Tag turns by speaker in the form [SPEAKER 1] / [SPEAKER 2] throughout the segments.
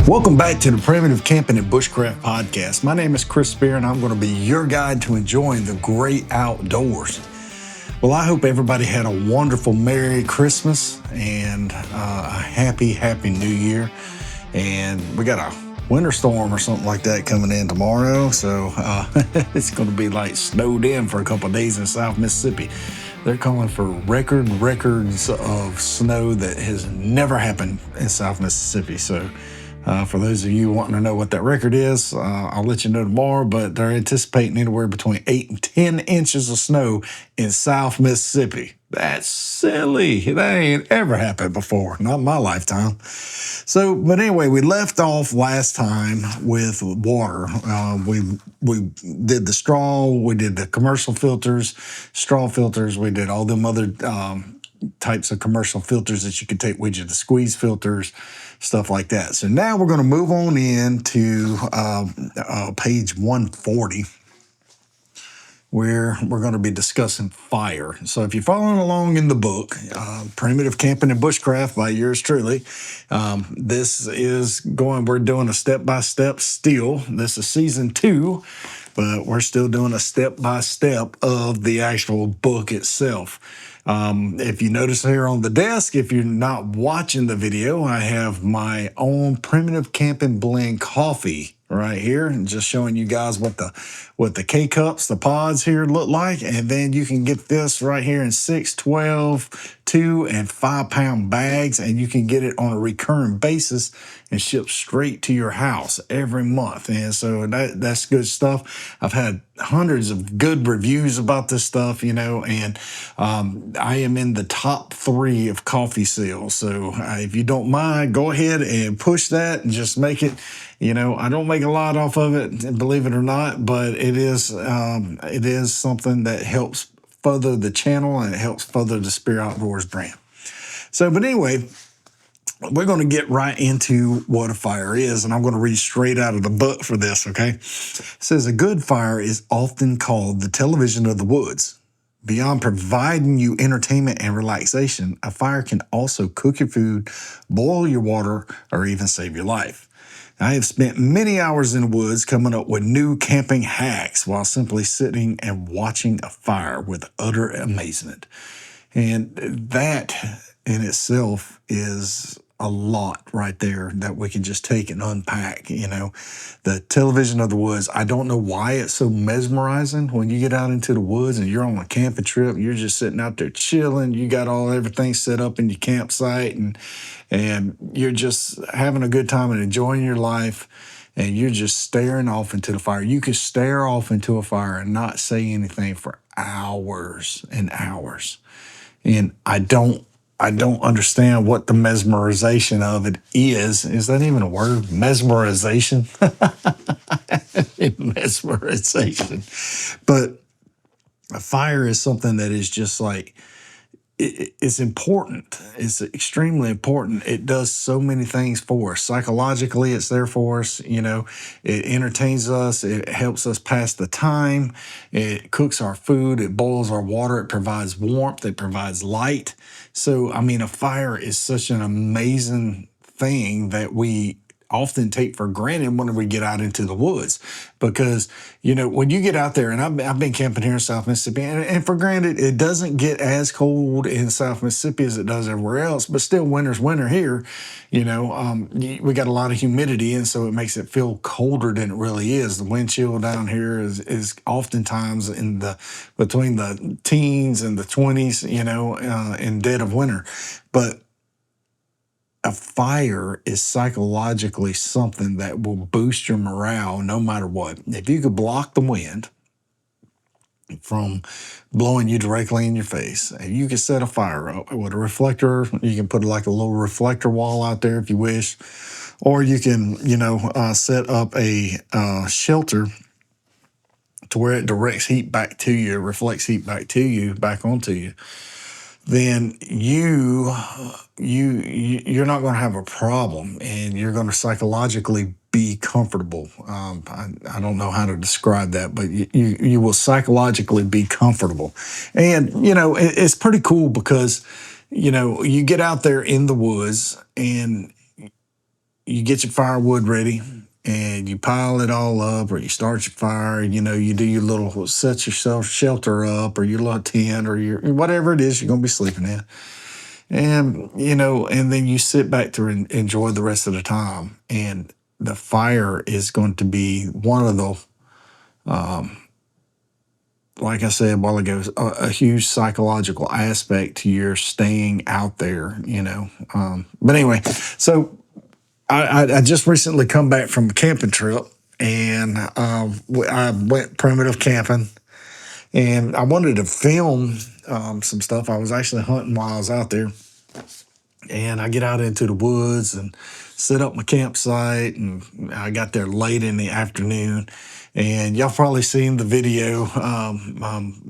[SPEAKER 1] Welcome back to the Primitive Camping and Bushcraft Podcast. My name is Chris Speir, and I'm going to be your guide to enjoying the great outdoors. Well, I hope everybody had a wonderful Merry Christmas and a happy New Year. And we got a winter storm or something like that coming in tomorrow, so it's going to be like snowed in for a couple of days in South Mississippi. They're calling for records of snow that has never happened in South Mississippi. So for those of you wanting to know what that record is, I'll let you know tomorrow, but they're anticipating anywhere between 8 and 10 inches of snow in South Mississippi. That's silly. That ain't ever happened before, not in my lifetime. So, but anyway, we left off last time with water. We did the straw, we did the commercial filters, straw filters, we did all them other types of commercial filters that you can take with you, the squeeze filters, stuff like that. So now we're going to move on into page 140, where we're going to be discussing fire. So if you're following along in the book, Primitive Camping and Bushcraft by yours truly, we're doing a step-by-step still. This is season 2, but we're still doing a step-by-step of the actual book itself. If you notice here on the desk, if you're not watching the video, I have my own Primitive Camping Blend coffee right here, and just showing you guys what the K-cups, the pods here look like. And then you can get this right here in 6, 12, 2, and 5 pound bags, and you can get it on a recurring basis and ship straight to your house every month. And so that's good stuff. I've had hundreds of good reviews about this stuff, and I am in the top 3 of coffee sales. So if you don't mind, go ahead and push that and just make it. I don't make a lot off of it, believe it or not, but it is something that helps further the channel, and it helps further the Speir Outdoors brand. So, but anyway, we're going to get right into what a fire is, and I'm going to read straight out of the book for this, okay? It says, a good fire is often called the television of the woods. Beyond providing you entertainment and relaxation, a fire can also cook your food, boil your water, or even save your life. I have spent many hours in the woods coming up with new camping hacks while simply sitting and watching a fire with utter amazement. And that in itself is a lot right there that we can just take and unpack. The television of the woods, I don't know why it's so mesmerizing when you get out into the woods and you're on a camping trip and you're just sitting out there chilling. You got everything set up in your campsite, and you're just having a good time and enjoying your life, and you're just staring off into the fire. You could stare off into a fire and not say anything for hours and hours. And I don't understand what the mesmerization of it is. Is that even a word? Mesmerization? Mesmerization. But a fire is something that is just like, it's important. It's extremely important. It does so many things for us. Psychologically, it's there for us. It entertains us. It helps us pass the time. It cooks our food. It boils our water. It provides warmth. It provides light. So, a fire is such an amazing thing that we often take for granted when we get out into the woods, because when you get out there, and I've been camping here in South Mississippi, and for granted, it doesn't get as cold in South Mississippi as it does everywhere else, but still winter's winter here. We got a lot of humidity, and so it makes it feel colder than it really is. The wind chill down here is oftentimes between the teens and the 20s, in dead of winter. But a fire is psychologically something that will boost your morale no matter what. If you could block the wind from blowing you directly in your face, and you can set a fire up with a reflector, you can put like a little reflector wall out there if you wish, or you can, set up a shelter to where it directs heat back to you, reflects heat back to you, back onto you. Then you're not going to have a problem, and you're going to psychologically be comfortable. I don't know how to describe that, but you will psychologically be comfortable. And, it's pretty cool because, you get out there in the woods, and you get your firewood ready and you pile it all up, or you start your fire. You do your little set yourself shelter up, or your little tent, or your whatever it is you're going to be sleeping in. And, and then you sit back to enjoy the rest of the time. And the fire is going to be one of the, like I said a while ago, a huge psychological aspect to your staying out there. But anyway, so I just recently come back from a camping trip, and I went primitive camping, and I wanted to film some stuff. I was actually hunting while I was out there. And I get out into the woods and set up my campsite, and I got there late in the afternoon. And y'all probably seen the video.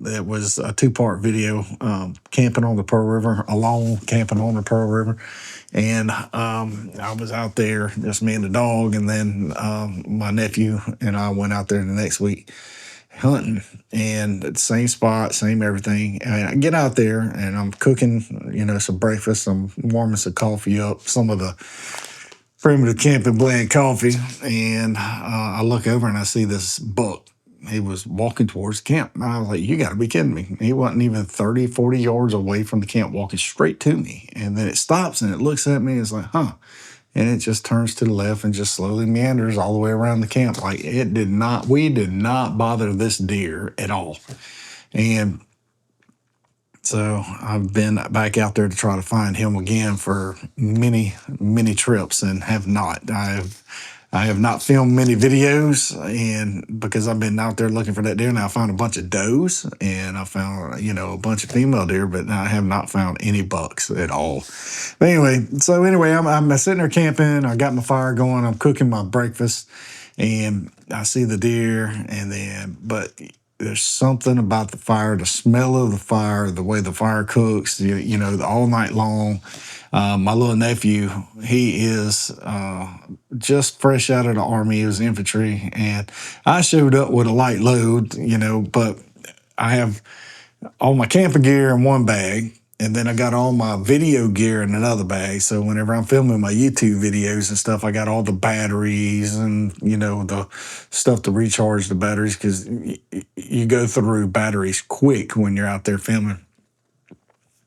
[SPEAKER 1] It was a two-part video, camping on the Pearl River, alone camping on the Pearl River. And I was out there, just me and the dog, and then my nephew and I went out there the next week hunting, and the same spot, same everything. And I get out there and I'm cooking, some breakfast. I'm warming some coffee up, some of the Primitive Camping blend coffee. And I look over and I see this buck. He was walking towards the camp. And I was like, you got to be kidding me. He wasn't even 30, 40 yards away from the camp, walking straight to me. And then it stops and it looks at me and it's like, huh. And it just turns to the left and just slowly meanders all the way around the camp. Like we did not bother this deer at all. And so I've been back out there to try to find him again for many, many trips, and have not. I have not filmed many videos, and because I've been out there looking for that deer. Now I found a bunch of does, and I found, a bunch of female deer, but I have not found any bucks at all. But anyway, I'm sitting there camping. I got my fire going. I'm cooking my breakfast, and I see the deer, but there's something about the fire, the smell of the fire, the way the fire cooks, all night long. My little nephew, he is just fresh out of the Army. He was infantry, and I showed up with a light load, but I have all my camping gear in one bag, and then I got all my video gear in another bag. So whenever I'm filming my YouTube videos and stuff, I got all the batteries and, the stuff to recharge the batteries, because you go through batteries quick when you're out there filming.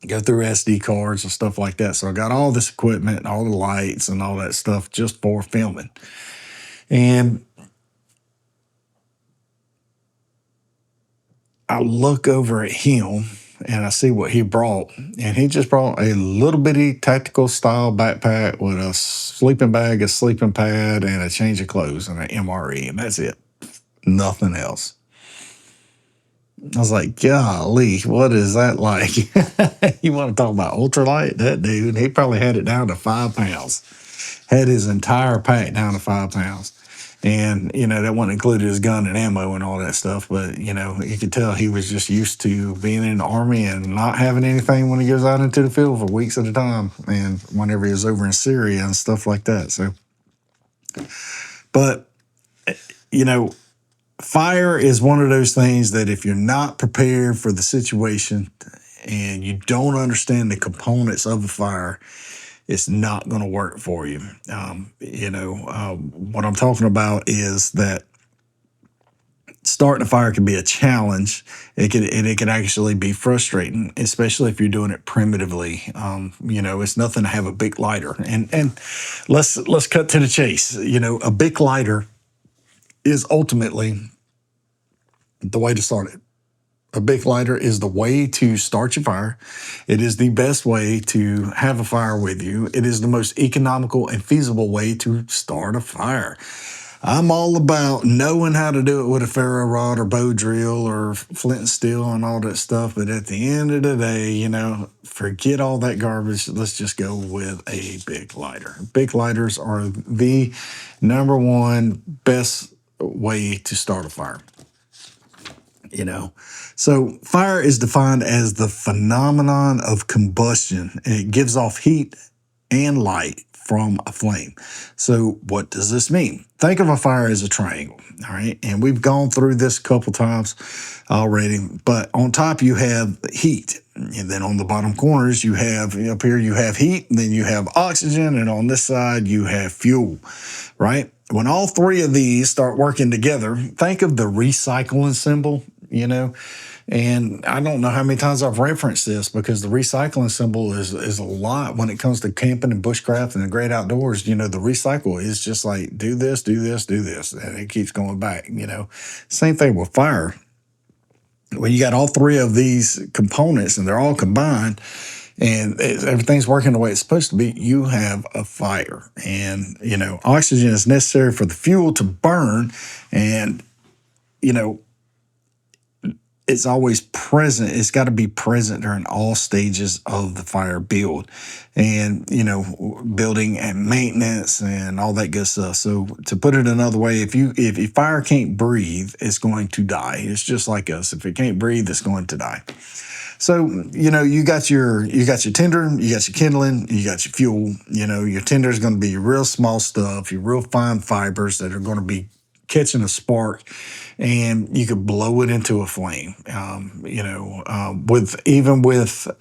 [SPEAKER 1] Go through SD cards and stuff like that. So I got all this equipment, all the lights and all that stuff just for filming. And I look over at him and I see what he brought. And he just brought a little bitty tactical style backpack with a sleeping bag, a sleeping pad, and a change of clothes and an MRE. And that's it. Nothing else. I was like, golly, what is that like? You want to talk about ultralight? That dude, he probably had it down to 5 pounds. Had his entire pack down to 5 pounds. And, that wasn't included his gun and ammo and all that stuff. But, you could tell he was just used to being in the Army and not having anything when he goes out into the field for weeks at a time. And whenever he was over in Syria and stuff like that. So, but, fire is one of those things that if you're not prepared for the situation and you don't understand the components of the fire, it's not going to work for you. What I'm talking about is that starting a fire can be a challenge. It can actually be frustrating, especially if you're doing it primitively. It's nothing to have a big lighter. And let's cut to the chase. A big lighter is ultimately the way to start it. A big lighter is the way to start your fire. It is the best way to have a fire with you. It is the most economical and feasible way to start a fire. I'm all about knowing how to do it with a ferro rod or bow drill or flint and steel and all that stuff. But at the end of the day, forget all that garbage. Let's just go with a big lighter. Big lighters are the number one best way to start a fire. So fire is defined as the phenomenon of combustion, and it gives off heat and light from a flame. So what does this mean? Think of a fire as a triangle, all right? And we've gone through this a couple times already, but on top you have heat. And then on the bottom corners, you have, up here, you have heat, and then you have oxygen, and on this side, you have fuel, right? When all three of these start working together, think of the recycling symbol, and I don't know how many times I've referenced this because the recycling symbol is a lot when it comes to camping and bushcraft and the great outdoors. The recycle is just like do this, do this, do this, and it keeps going back. Same thing with fire. When you got all three of these components and they're all combined and everything's working the way it's supposed to be, you have a fire. And, oxygen is necessary for the fuel to burn. And, it's always present. It's got to be present during all stages of the fire build and, building and maintenance and all that good stuff. So to put it another way, if your fire can't breathe, it's going to die. It's just like us. If it can't breathe, it's going to die. So, you got your tinder, you got your kindling, you got your fuel. Your tinder is going to be your real small stuff, your real fine fibers that are going to be catching a spark, and you could blow it into a flame. With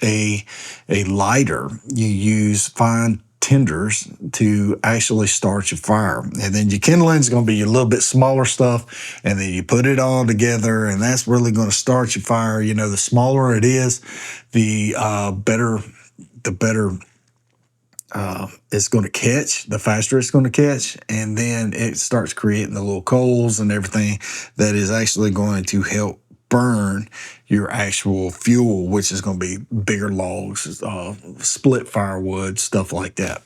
[SPEAKER 1] a lighter, you use fine tinders to actually start your fire. And then your kindling is going to be your little bit smaller stuff, and then you put it all together, and that's really going to start your fire. The smaller it is, the better it's going to catch, the faster it's going to catch, and then it starts creating the little coals and everything that is actually going to help burn your actual fuel, which is going to be bigger logs, split firewood, stuff like that.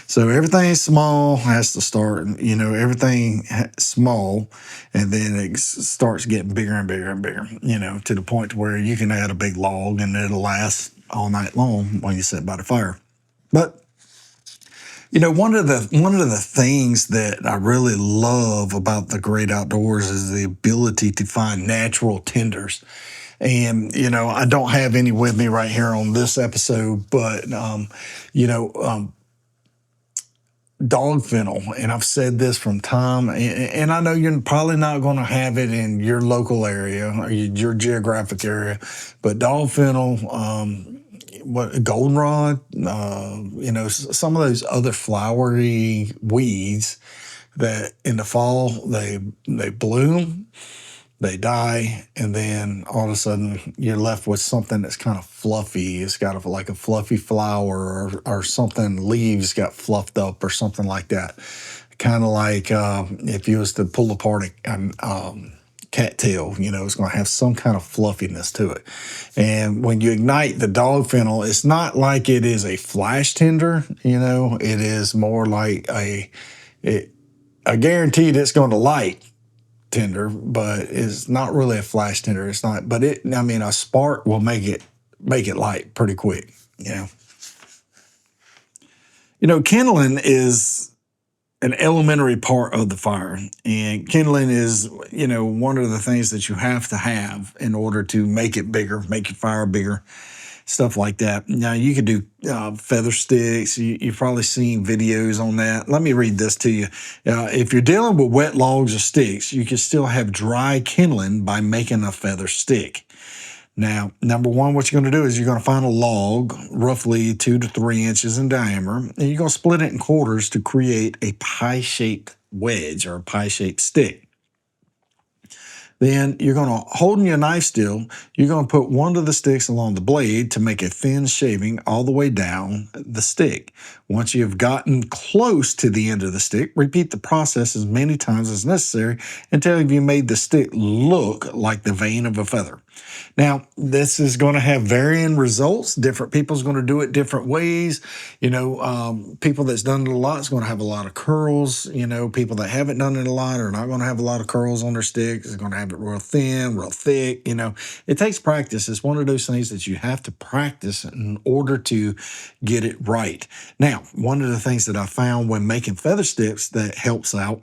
[SPEAKER 1] So everything small has to start, everything small, and then it starts getting bigger and bigger and bigger, to the point where you can add a big log and it'll last all night long when you sit by the fire. But one of the things that I really love about the great outdoors is the ability to find natural tinders. And, I don't have any with me right here on this episode, but, dog fennel, and I've said this from time, and I know you're probably not going to have it in your local area or your geographic area, but dog fennel, goldenrod, some of those other flowery weeds that in the fall they bloom, they die, and then all of a sudden you're left with something that's kind of fluffy. It's got like a fluffy flower or something, leaves got fluffed up or something like that. Kind of like if you was to pull apart a cattail, it's going to have some kind of fluffiness to it. And when you ignite the dog fennel, it's not like it is a flash tinder, it is more like I guaranteed it's going to light tinder, but it's not really a flash tinder. It's not, but a spark will make it light pretty quick, kindling is an elementary part of the fire. And kindling is, one of the things that you have to have in order to make it bigger, make your fire bigger, stuff like that. Now, you could do feather sticks. You've probably seen videos on that. Let me read this to you. If you're dealing with wet logs or sticks, you can still have dry kindling by making a feather stick. Now, number one, what you're going to do is you're going to find a log roughly 2 to 3 inches in diameter, and you're going to split it in quarters to create a pie-shaped wedge or a pie-shaped stick. Then you're going to, holding your knife still, you're going to put one of the sticks along the blade to make a thin shaving all the way down the stick. Once you've gotten close to the end of the stick, repeat the process as many times as necessary until you've made the stick look like the vein of a feather. Now, this is going to have varying results. Different people's going to do it different ways. People that's done it a lot is going to have a lot of curls. People that haven't done it a lot are not going to have a lot of curls on their stick. It's going to have it real thin, real thick. It takes practice. It's one of those things that you have to practice in order to get it right. Now, one of the things that I found when making feather sticks that helps out,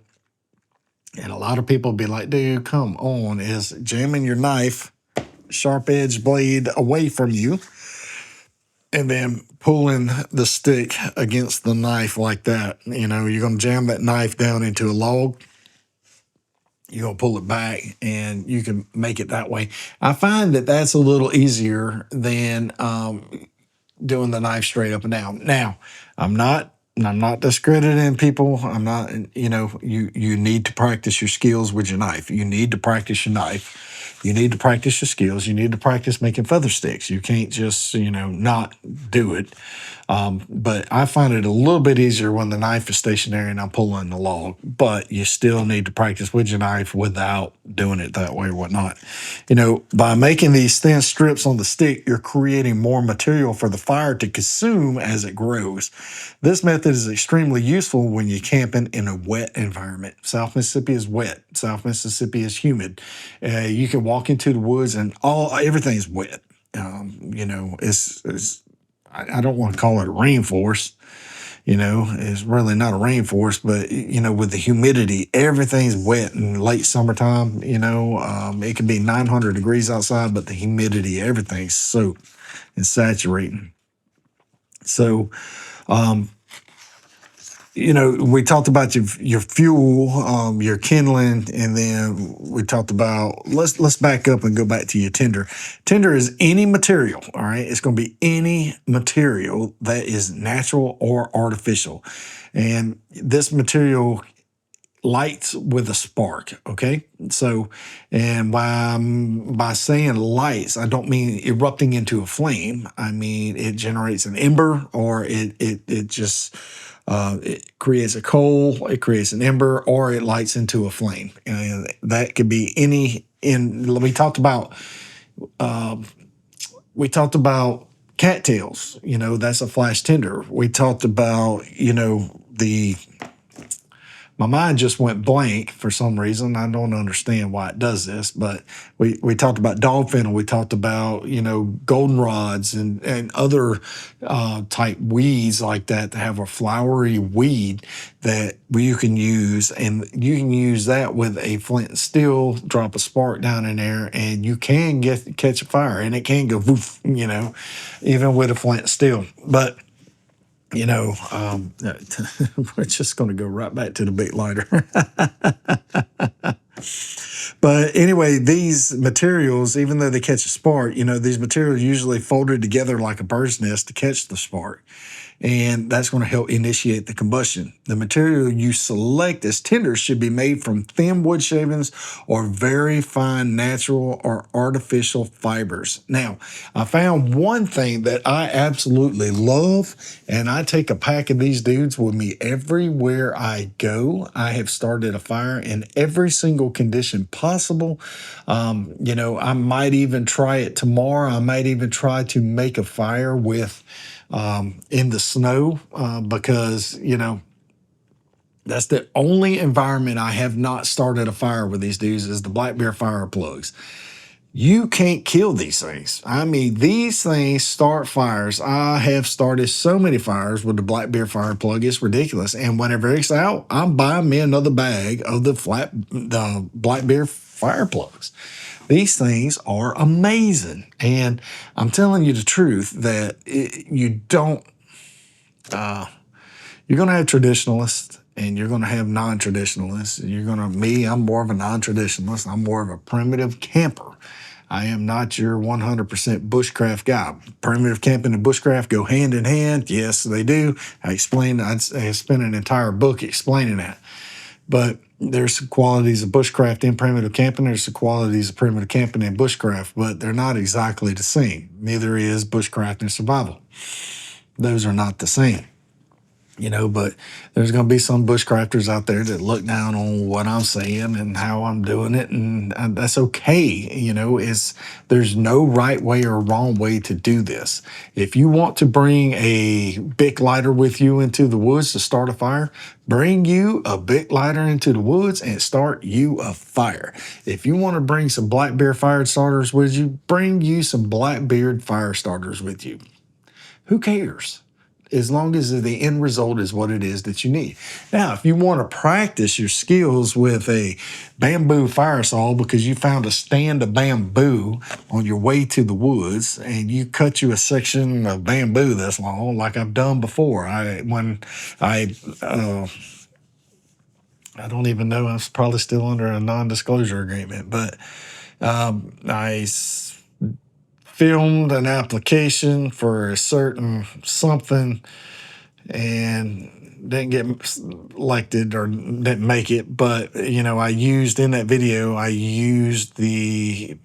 [SPEAKER 1] and a lot of people be like, dude, come on, is jamming your knife, sharp edge blade away from you and then pulling the stick against the knife like that. You're going to jam that knife down into a log. You're going to pull it back, and you can make it that way. I find that that's a little easier than doing the knife straight up and down. Now, I'm not discrediting people. I'm not, you need to practice your skills with your knife. You need to practice your knife. You need to practice your skills. You need to practice making feather sticks. You can't just, not do it. But I find it a little bit easier when the knife is stationary and I'm pulling the log. But you still need to practice with your knife without doing it that way or whatnot. By making these thin strips on the stick, you're creating more material for the fire to consume as it grows. This method is extremely useful when you're camping in a wet environment. South Mississippi is wet. South Mississippi is humid. You can walk into the woods and everything's wet. I don't want to call it a rainforest. It's really not a rainforest, but with the humidity, everything's wet in late summertime. It can be 900 degrees outside, but the humidity, everything's soaked and saturating. So, we talked about your fuel, your kindling, and then we talked about let's back up and go back to your tinder. Tinder is any material, all right? It's going to be any material that is natural or artificial, and this material lights with a spark. Okay, so and by saying lights, I don't mean erupting into a flame. I mean it generates an ember, or it just it creates a coal, it creates an ember, or it lights into a flame. And that could be any. We talked about cattails. That's a flash tinder. We talked about the my mind just went blank for some reason. I don't understand why it does this, but we talked about dog fennel. We talked about, goldenrods and other type weeds like that have a flowery weed that you can use. And you can use that with a flint and steel, drop a spark down in there, and you can catch a fire, and it can go woof, even with a flint and steel. But we're just going to go right back to the big lighter. But anyway, these materials, even though they catch a spark, these materials usually folded together like a bird's nest to catch the spark. And that's going to help initiate the combustion. The material you select as tinder should be made from thin wood shavings or very fine natural or artificial fibers. Now, I found one thing that I absolutely love, and I take a pack of these dudes with me everywhere I go. I have started a fire in every single condition possible. I might even try it tomorrow. I might even try to make a fire with in the snow because, that's the only environment I have not started a fire with these dudes is the black bear fire plugs. You can't kill these things. I mean, these things start fires. I have started so many fires with the black bear fire plug. It's ridiculous. And whenever it's out, I'm buying me another bag of the black bear fire plugs. These things are amazing. And I'm telling you the truth that you're going to have traditionalists and you're going to have non-traditionalists. I'm more of a non-traditionalist. I'm more of a primitive camper. I am not your 100% bushcraft guy. Primitive camping and bushcraft go hand in hand. Yes, they do. I spent an entire book explaining that. But there's some qualities of bushcraft in primitive camping. There's some qualities of primitive camping in bushcraft, but they're not exactly the same. Neither is bushcraft and survival. Those are not the same. But there's going to be some bushcrafters out there that look down on what I'm saying and how I'm doing it, and that's okay. There's no right way or wrong way to do this. If you want to bring a Bic lighter with you into the woods to start a fire, bring you a Bic lighter into the woods and start you a fire. If you want to bring some black bear fire starters with you, bring you some Blackbeard fire starters with you. Who cares? as long as the end result is what it is that you need. Now, if you want to practice your skills with a bamboo fire saw because you found a stand of bamboo on your way to the woods and you cut you a section of bamboo this long, like I've done before. I don't even know. I was probably still under a non-disclosure agreement, but filmed an application for a certain something and didn't get selected or didn't make it. But, I used in that video, the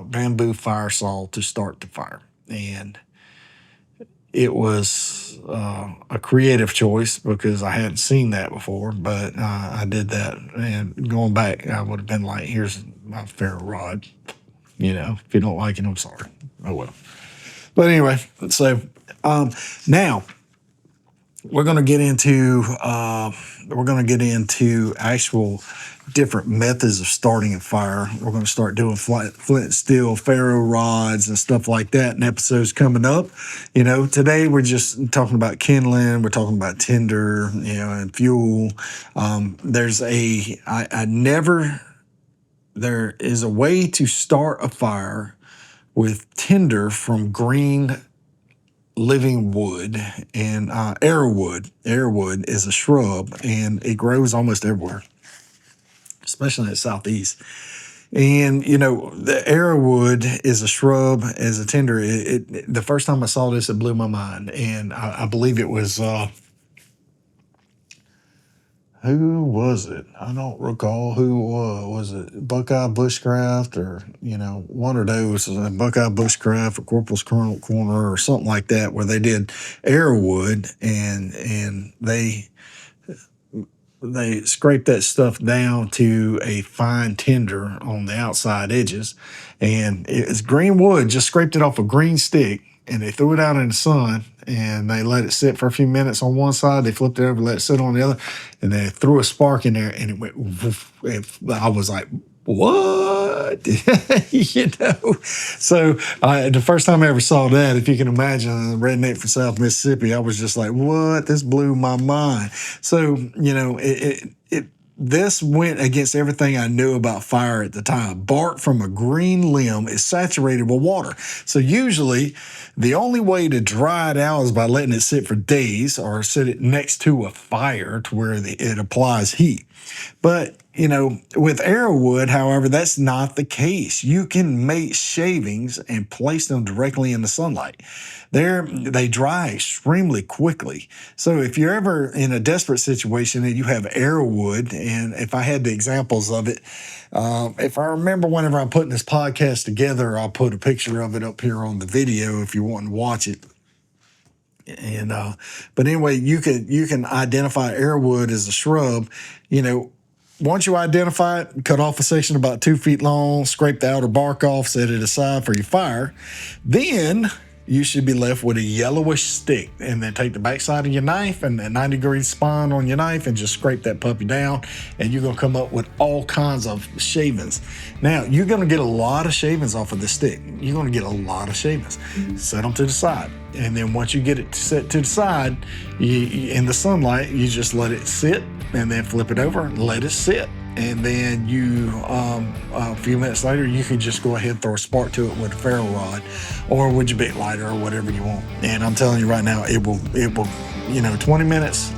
[SPEAKER 1] bamboo fire saw to start the fire. And it was a creative choice because I hadn't seen that before, but I did that. And going back, I would have been like, here's my ferro rod. If you don't like it, I'm sorry. Oh, well. But anyway, so now we're going to get into actual different methods of starting a fire. We're going to start doing flint and steel, ferro rods, and stuff like that in episodes coming up. Today we're just talking about kindling. We're talking about tinder, and fuel. There is a way to start a fire with tinder from green living wood and arrowwood. Arrowwood is a shrub and it grows almost everywhere, especially in the Southeast. And, the arrowwood is a shrub as a tinder. The first time I saw this, it blew my mind. And I believe it was, who was it? I don't recall who it was. Was it Buckeye Bushcraft or, one of those, Buckeye Bushcraft or Corporal's Corner or something like that, where they did arrowwood and they scraped that stuff down to a fine tinder on the outside edges. And it's green wood, just scraped it off a green stick. And they threw it out in the sun and they let it sit for a few minutes on one side. They flipped it over, let it sit on the other, and they threw a spark in there and it went woof. And I was like, what? So the first time I ever saw that, if you can imagine, a redneck from South Mississippi, I was just like, what? This blew my mind. So, this went against everything I knew about fire at the time. Bark from a green limb is saturated with water. So usually the only way to dry it out is by letting it sit for days or sit it next to a fire to where it applies heat. But, with arrowwood, however, that's not the case. You can make shavings and place them directly in the sunlight. They dry extremely quickly. So if you're ever in a desperate situation and you have arrowwood, and if I had the examples of it, if I remember whenever I'm putting this podcast together, I'll put a picture of it up here on the video if you want to watch it. And but anyway, you can identify arrowwood as a shrub. Once you identify it, cut off a section about 2 feet long, scrape the outer bark off, set it aside for your fire. Then you should be left with a yellowish stick, and then take the backside of your knife and that 90-degree spine on your knife and just scrape that puppy down, and you're going to come up with all kinds of shavings. Now, you're going to get a lot of shavings off of this stick. You're going to get a lot of shavings. Set them to the side. And then once you get it set to the side, in the sunlight, you just let it sit and then flip it over and let it sit. And then a few minutes later, you can just go ahead and throw a spark to it with a ferro rod or with your big lighter or whatever you want. And I'm telling you right now, it will, 20 minutes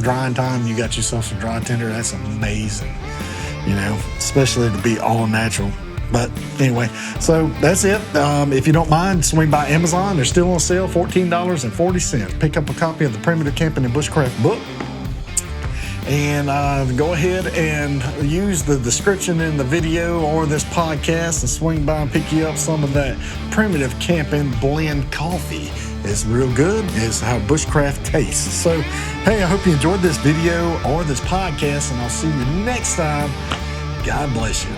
[SPEAKER 1] drying time, you got yourself some dry tinder. That's amazing, especially to be all natural. But anyway, so that's it. If you don't mind, swing by Amazon. They're still on sale, $14.40. Pick up a copy of the Primitive Camping and Bushcraft book. And go ahead and use the description in the video or this podcast and swing by and pick you up some of that Primitive Camping blend coffee. It's real good. It's how bushcraft tastes. So, hey, I hope you enjoyed this video or this podcast, and I'll see you next time. God bless you.